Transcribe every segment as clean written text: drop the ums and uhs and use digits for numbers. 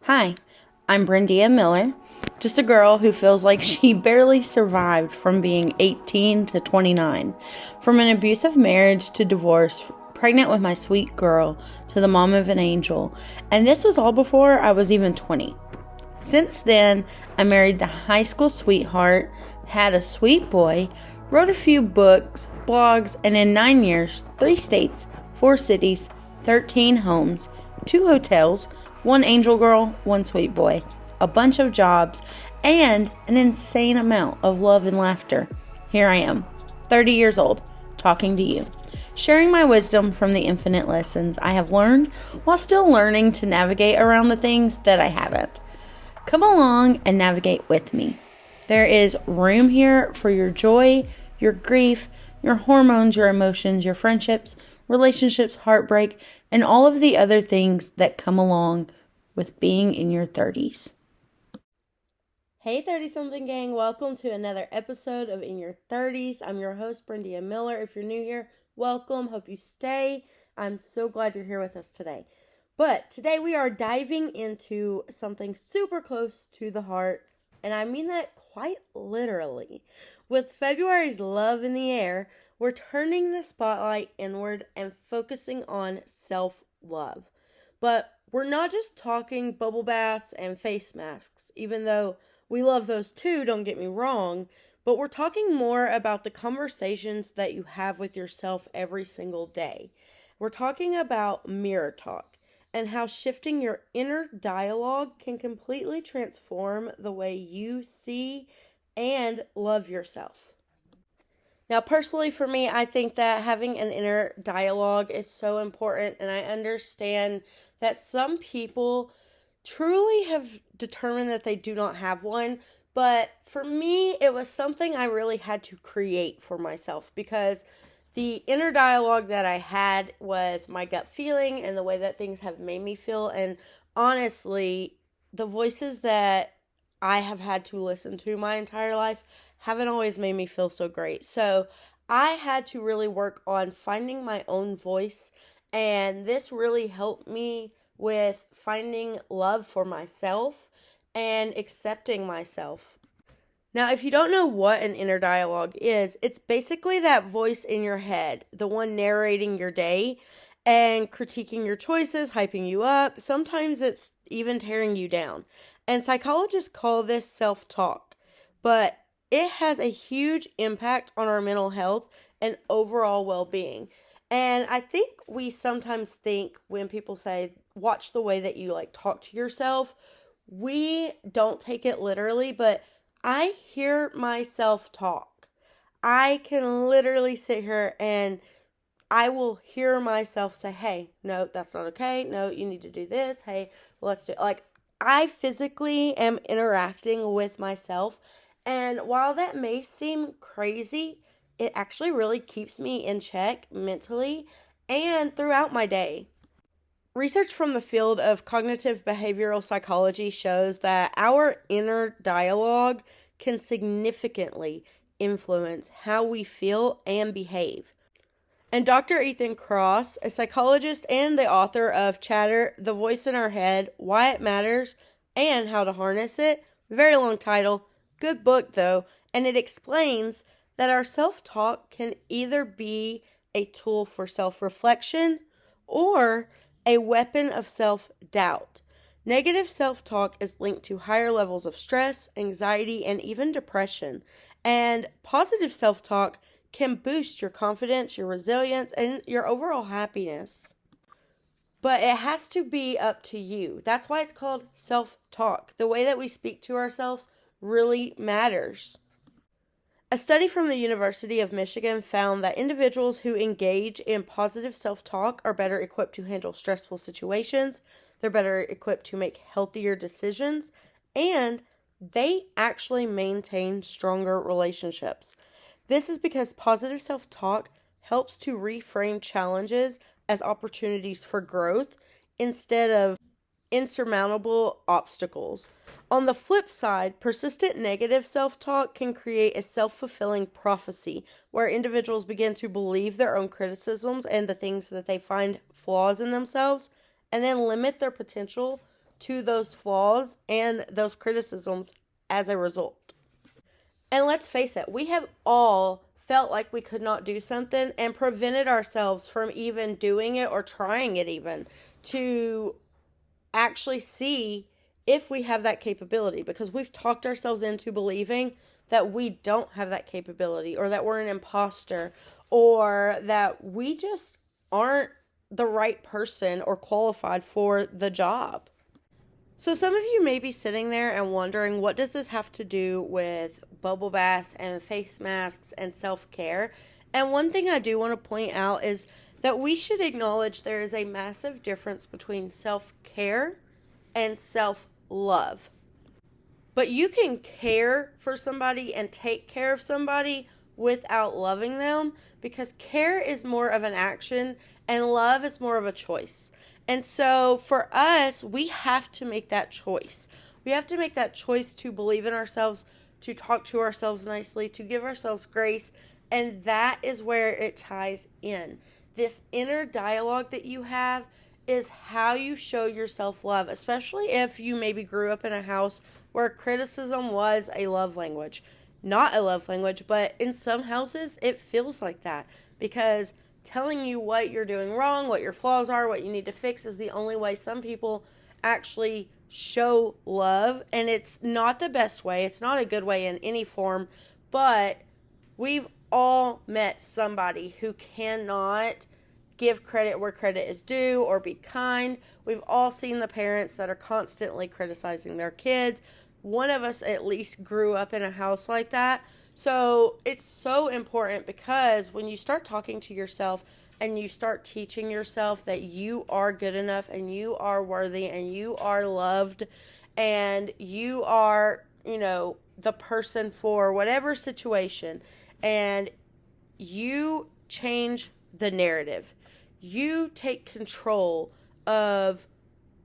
Hi, I'm Brandea Miller, just a girl who feels like she barely survived from being 18 to 29, from an abusive marriage to divorce, pregnant with my sweet girl to the mom of an angel, and this was all before I was even 20. Since then, I married the high school sweetheart, had a sweet boy, wrote a few books, blogs, and in 9 years, 3 states, 4 cities, 13 homes, 2 hotels, 1 angel girl, 1 sweet boy, a bunch of jobs, and an insane amount of love and laughter. Here I am, 30 years old, talking to you, sharing my wisdom from the infinite lessons I have learned while still learning to navigate around the things that I haven't. Come along and navigate with me. There is room here for your joy, your grief, your hormones, your emotions, your friendships, relationships, heartbreak, and all of the other things that come along with being in your 30s. Hey 30-something gang, welcome to another episode of In Your 30s. I'm your host, Brandea Miller. If you're new here, welcome. Hope you stay. I'm so glad you're here with us today. But today we are diving into something super close to the heart, and I mean that quite literally. With February's love in the air, we're turning the spotlight inward and focusing on self-love. But we're not just talking bubble baths and face masks, even though we love those too, don't get me wrong, but we're talking more about the conversations that you have with yourself every single day. We're talking about mirror talk and how shifting your inner dialogue can completely transform the way you see and love yourself. Now, personally for me, I think that having an inner dialogue is so important, and I understand that some people truly have determined that they do not have one, but for me, it was something I really had to create for myself, because the inner dialogue that I had was my gut feeling and the way that things have made me feel, and honestly, the voices that I have had to listen to my entire life haven't always made me feel so great. So I had to really work on finding my own voice, and this really helped me with finding love for myself and accepting myself. Now, if you don't know what an inner dialogue is, it's basically that voice in your head, the one narrating your day and critiquing your choices, hyping you up. Sometimes it's even tearing you down. And psychologists call this self-talk, but it has a huge impact on our mental health and overall well-being. And I think we sometimes think when people say, watch the way that you talk to yourself, we don't take it literally, but I hear myself talk. I can literally sit here and I will hear myself say, hey, no, that's not okay. No, you need to do this. Hey, well, let's do it. I physically am interacting with myself. And while that may seem crazy, it actually really keeps me in check mentally and throughout my day. Research from the field of cognitive behavioral psychology shows that our inner dialogue can significantly influence how we feel and behave. And Dr. Ethan Kross, a psychologist and the author of Chatter, The Voice in Our Head, Why It Matters, and How to Harness It, very long title, good book though, and it explains that our self-talk can either be a tool for self-reflection or a weapon of self-doubt. Negative self-talk is linked to higher levels of stress, anxiety, and even depression. And positive self-talk can boost your confidence, your resilience, and your overall happiness. But it has to be up to you. That's why it's called self-talk. The way that we speak to ourselves really matters. A study from the University of Michigan found that individuals who engage in positive self-talk are better equipped to handle stressful situations, they're better equipped to make healthier decisions, and they actually maintain stronger relationships. This is because positive self-talk helps to reframe challenges as opportunities for growth instead of insurmountable obstacles. On the flip side, persistent negative self-talk can create a self-fulfilling prophecy where individuals begin to believe their own criticisms and the things that they find flaws in themselves and then limit their potential to those flaws and those criticisms as a result. And let's face it, we have all felt like we could not do something and prevented ourselves from even doing it or trying it even to actually see if we have that capability, because we've talked ourselves into believing that we don't have that capability, or that we're an imposter, or that we just aren't the right person or qualified for the job. So some of you may be sitting there and wondering, what does this have to do with bubble baths and face masks and self-care? And one thing I do want to point out is that we should acknowledge there is a massive difference between self-care and self-love. But you can care for somebody and take care of somebody without loving them, because care is more of an action and love is more of a choice. And so for us, we have to make that choice. We have to make that choice to believe in ourselves, to talk to ourselves nicely, to give ourselves grace. And that is where it ties in. This inner dialogue that you have is how you show yourself love, especially if you maybe grew up in a house where criticism was a love language. Not a love language, but in some houses it feels like that, because telling you what you're doing wrong, what your flaws are, what you need to fix is the only way some people actually show love. And it's not the best way. It's not a good way in any form, but we've all met somebody who cannot give credit where credit is due or be kind. We've all seen the parents that are constantly criticizing their kids. One of us at least grew up in a house like that. So it's so important, because when you start talking to yourself and you start teaching yourself that you are good enough and you are worthy and you are loved and you are, the person for whatever situation, and you change the narrative. You take control of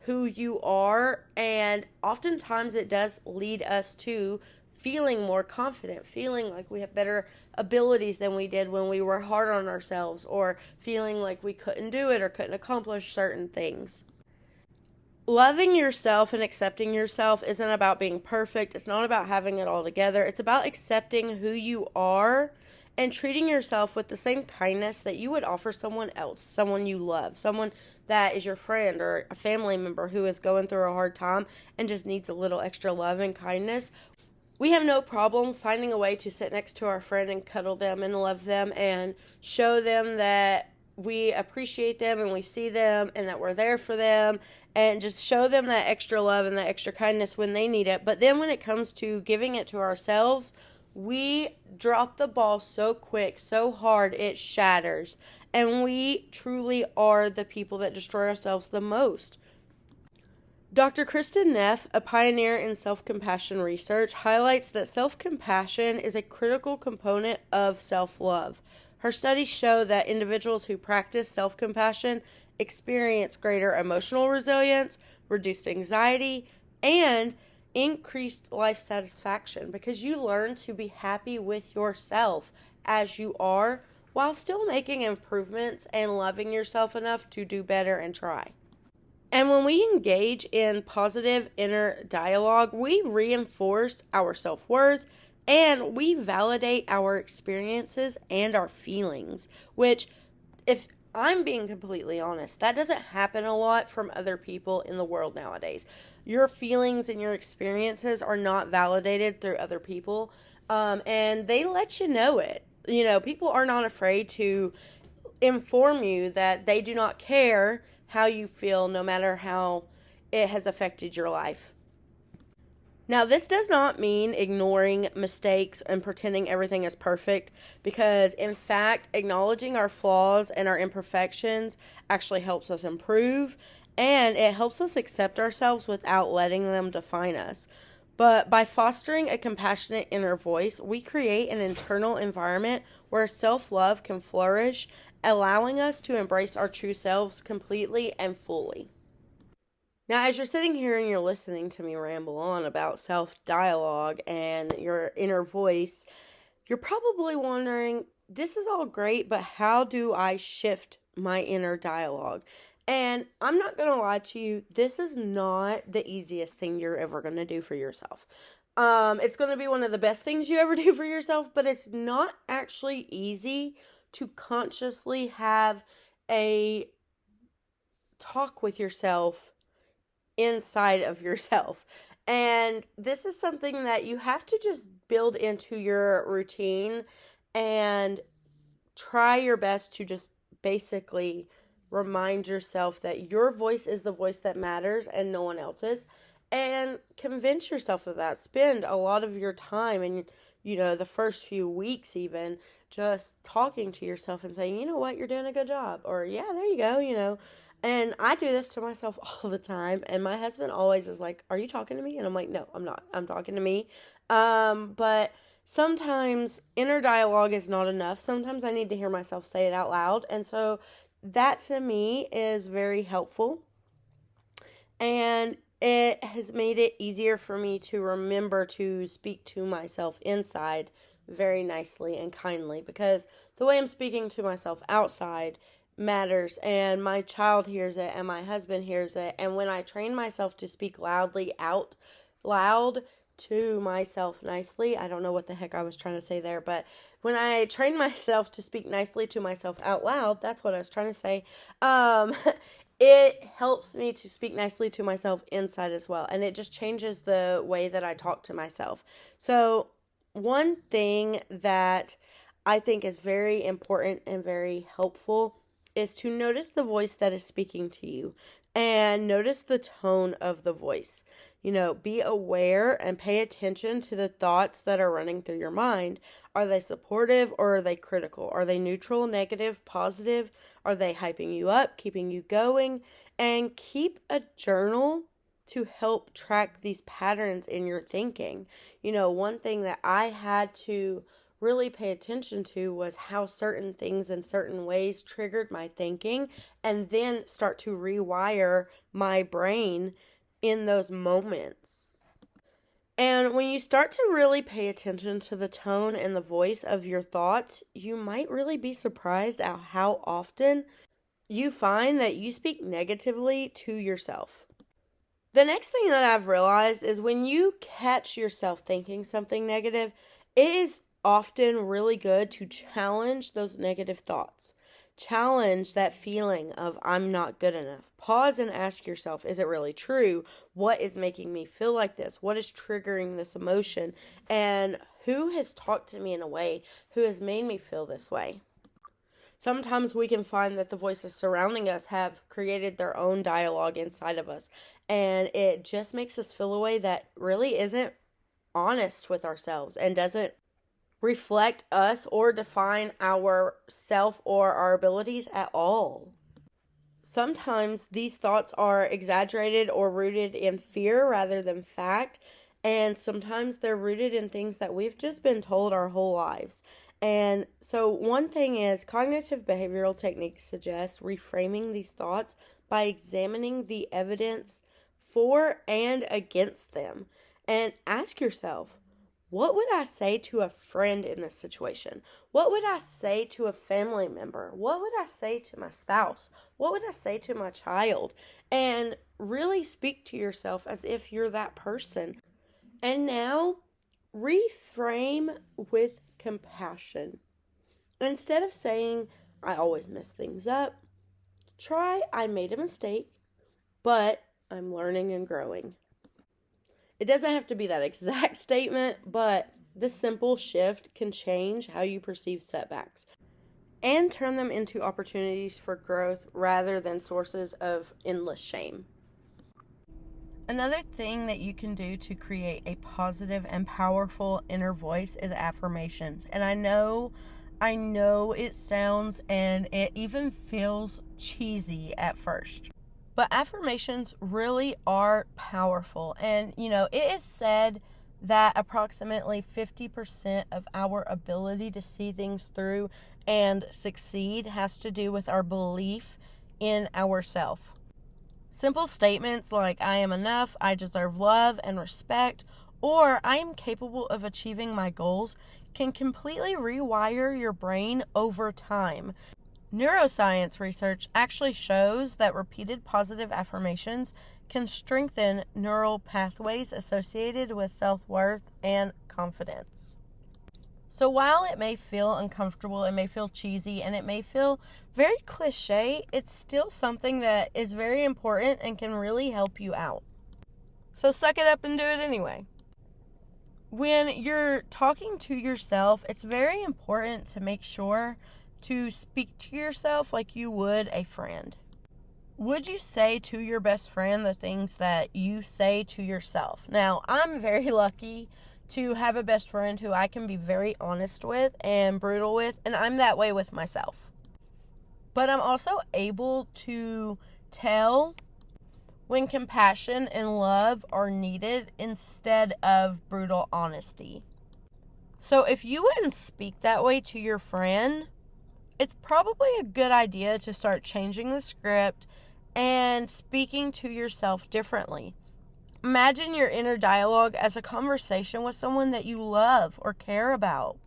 who you are, and oftentimes it does lead us to feeling more confident, feeling like we have better abilities than we did when we were hard on ourselves, or feeling like we couldn't do it or couldn't accomplish certain things. Loving yourself and accepting yourself isn't about being perfect. It's not about having it all together. It's about accepting who you are and treating yourself with the same kindness that you would offer someone else, someone you love, someone that is your friend or a family member who is going through a hard time and just needs a little extra love and kindness. We have no problem finding a way to sit next to our friend and cuddle them and love them and show them that we appreciate them and we see them and that we're there for them, and just show them that extra love and that extra kindness when they need it. But then when it comes to giving it to ourselves, we drop the ball so quick, so hard, it shatters. And we truly are the people that destroy ourselves the most. Dr. Kristen Neff, a pioneer in self-compassion research, highlights that self-compassion is a critical component of self-love. Her studies show that individuals who practice self-compassion experience greater emotional resilience, reduced anxiety, and increased life satisfaction, because you learn to be happy with yourself as you are, while still making improvements and loving yourself enough to do better and try. And when we engage in positive inner dialogue, we reinforce our self-worth and we validate our experiences and our feelings, which, if I'm being completely honest, that doesn't happen a lot from other people in the world nowadays. Your feelings and your experiences are not validated through other people, and they let you know it. People are not afraid to inform you that they do not care how you feel, no matter how it has affected your life. Now, this does not mean ignoring mistakes and pretending everything is perfect, because in fact, acknowledging our flaws and our imperfections actually helps us improve, and it helps us accept ourselves without letting them define us. But by fostering a compassionate inner voice, we create an internal environment where self-love can flourish, allowing us to embrace our true selves completely and fully. Now, as you're sitting here and you're listening to me ramble on about self-dialogue and your inner voice, you're probably wondering, this is all great, but how do I shift my inner dialogue? And I'm not going to lie to you, this is not the easiest thing you're ever going to do for yourself. It's going to be one of the best things you ever do for yourself, but it's not actually easy to consciously have a talk with yourself inside of yourself. And this is something that you have to just build into your routine and try your best to just basically remind yourself that your voice is the voice that matters and no one else's, and convince yourself of that. Spend a lot of your time and the first few weeks even just talking to yourself and saying, you know what, you're doing a good job, or yeah, there you go. And I do this to myself all the time, and my husband always is like, are you talking to me? And I'm like, no, I'm not, I'm talking to me. But sometimes inner dialogue is not enough. Sometimes I need to hear myself say it out loud. And so that to me is very helpful. And it has made it easier for me to remember to speak to myself inside very nicely and kindly, because the way I'm speaking to myself outside matters, and my child hears it and my husband hears it. And when I train myself to speak loudly out loud to myself nicely, I don't know what the heck I was trying to say there, but when I train myself to speak nicely to myself out loud, that's what I was trying to say. It helps me to speak nicely to myself inside as well, and it just changes the way that I talk to myself. So one thing that I think is very important and very helpful is to notice the voice that is speaking to you and notice the tone of the voice. Be aware and pay attention to the thoughts that are running through your mind. Are they supportive or are they critical? Are they neutral, negative, positive? Are they hyping you up, keeping you going? And keep a journal to help track these patterns in your thinking. One thing that I had to really pay attention to was how certain things in certain ways triggered my thinking, and then start to rewire my brain in those moments. And when you start to really pay attention to the tone and the voice of your thoughts, you might really be surprised at how often you find that you speak negatively to yourself. The next thing that I've realized is when you catch yourself thinking something negative, it is often really good to challenge those negative thoughts. Challenge that feeling of I'm not good enough. Pause and ask yourself, is it really true? What is making me feel like this? What is triggering this emotion? And who has talked to me in a way who has made me feel this way? Sometimes we can find that the voices surrounding us have created their own dialogue inside of us, and it just makes us feel a way that really isn't honest with ourselves and doesn't reflect us or define our self or our abilities at all. Sometimes these thoughts are exaggerated or rooted in fear rather than fact, and sometimes they're rooted in things that we've just been told our whole lives. And so one thing is, cognitive behavioral techniques suggest reframing these thoughts by examining the evidence for and against them. And ask yourself, what would I say to a friend in this situation? What would I say to a family member? What would I say to my spouse? What would I say to my child? And really speak to yourself as if you're that person. And now, reframe with compassion. Instead of saying, I always mess things up, try, I made a mistake, but I'm learning and growing. It doesn't have to be that exact statement, but this simple shift can change how you perceive setbacks and turn them into opportunities for growth rather than sources of endless shame. Another thing that you can do to create a positive and powerful inner voice is affirmations. And I know it sounds and it even feels cheesy at first. But affirmations really are powerful. And, it is said that approximately 50% of our ability to see things through and succeed has to do with our belief in ourselves. Simple statements like, I am enough, I deserve love and respect, or I am capable of achieving my goals can completely rewire your brain over time. Neuroscience research actually shows that repeated positive affirmations can strengthen neural pathways associated with self-worth and confidence. So while it may feel uncomfortable, it may feel cheesy, and it may feel very cliche, it's still something that is very important and can really help you out. So suck it up and do it anyway. When you're talking to yourself, it's very important to make sure to speak to yourself like you would a friend. Would you say to your best friend the things that you say to yourself? Now, I'm very lucky to have a best friend who I can be very honest with and brutal with, and I'm that way with myself. But I'm also able to tell when compassion and love are needed instead of brutal honesty. So if you wouldn't speak that way to your friend, it's probably a good idea to start changing the script and speaking to yourself differently. Imagine your inner dialogue as a conversation with someone that you love or care about.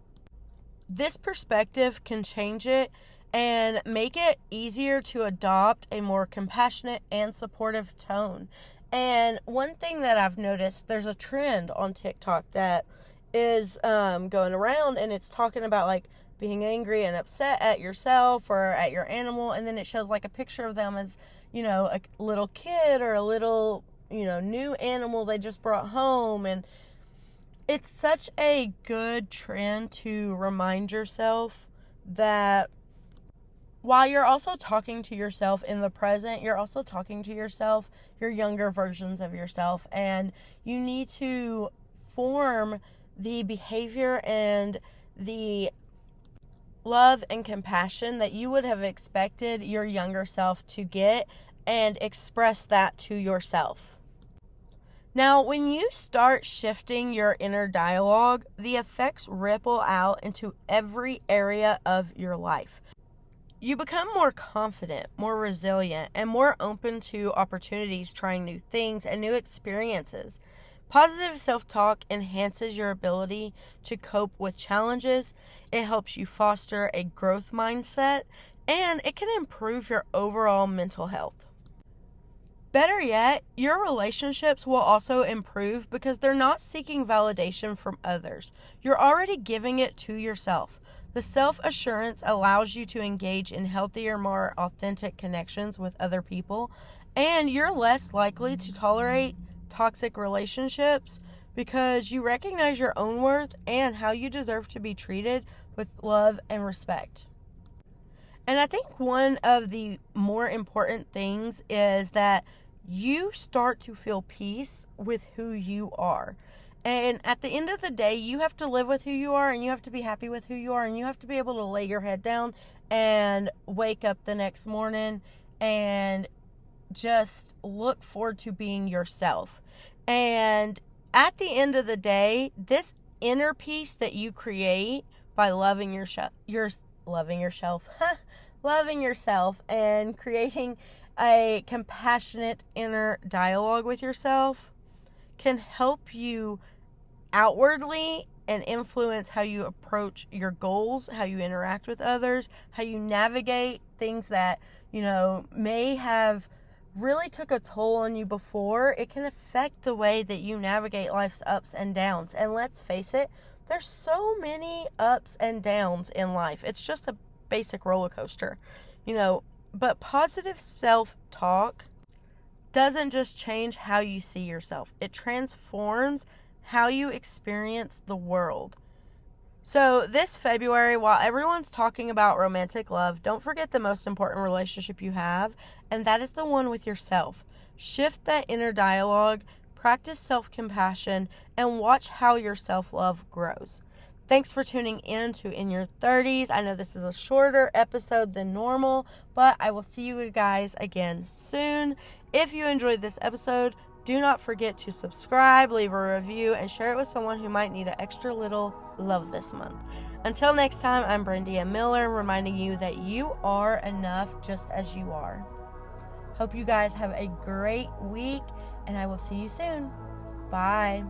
This perspective can change it and make it easier to adopt a more compassionate and supportive tone. And one thing that I've noticed, there's a trend on TikTok that is going around, and it's talking about like being angry and upset at yourself or at your animal, and then it shows like a picture of them as, a little kid or a little, new animal they just brought home. And it's such a good trend to remind yourself that while you're also talking to yourself in the present, you're also talking to yourself, your younger versions of yourself, and you need to form the behavior and the love and compassion that you would have expected your younger self to get and express that to yourself. Now, when you start shifting your inner dialogue, the effects ripple out into every area of your life. You become more confident, more resilient, and more open to opportunities, trying new things and new experiences. Positive self-talk enhances your ability to cope with challenges. It helps you foster a growth mindset, and it can improve your overall mental health. Better yet, your relationships will also improve because they're not seeking validation from others. You're already giving it to yourself. The self-assurance allows you to engage in healthier, more authentic connections with other people, and you're less likely to tolerate toxic relationships because you recognize your own worth and how you deserve to be treated with love and respect. And I think one of the more important things is that you start to feel peace with who you are. And at the end of the day, you have to live with who you are, and you have to be happy with who you are, and you have to be able to lay your head down and wake up the next morning and just look forward to being yourself. And at the end of the day, this inner peace that you create by loving yourself, loving yourself and creating a compassionate inner dialogue with yourself can help you outwardly and influence how you approach your goals, how you interact with others, how you navigate things that, may have really took a toll on you before. It can affect the way that you navigate life's ups and downs. And let's face it, there's so many ups and downs in life. It's just a basic roller coaster, but positive self-talk doesn't just change how you see yourself. It transforms how you experience the world. So this February, while everyone's talking about romantic love, don't forget the most important relationship you have, and that is the one with yourself. Shift that inner dialogue, practice self-compassion, and watch how your self-love grows. Thanks for tuning in to In Your 30s. I know this is a shorter episode than normal, but I will see you guys again soon. If you enjoyed this episode, do not forget to subscribe, leave a review, and share it with someone who might need an extra little love this month. Until next time, I'm Brandea Miller, reminding you that you are enough just as you are. Hope you guys have a great week, and I will see you soon. Bye.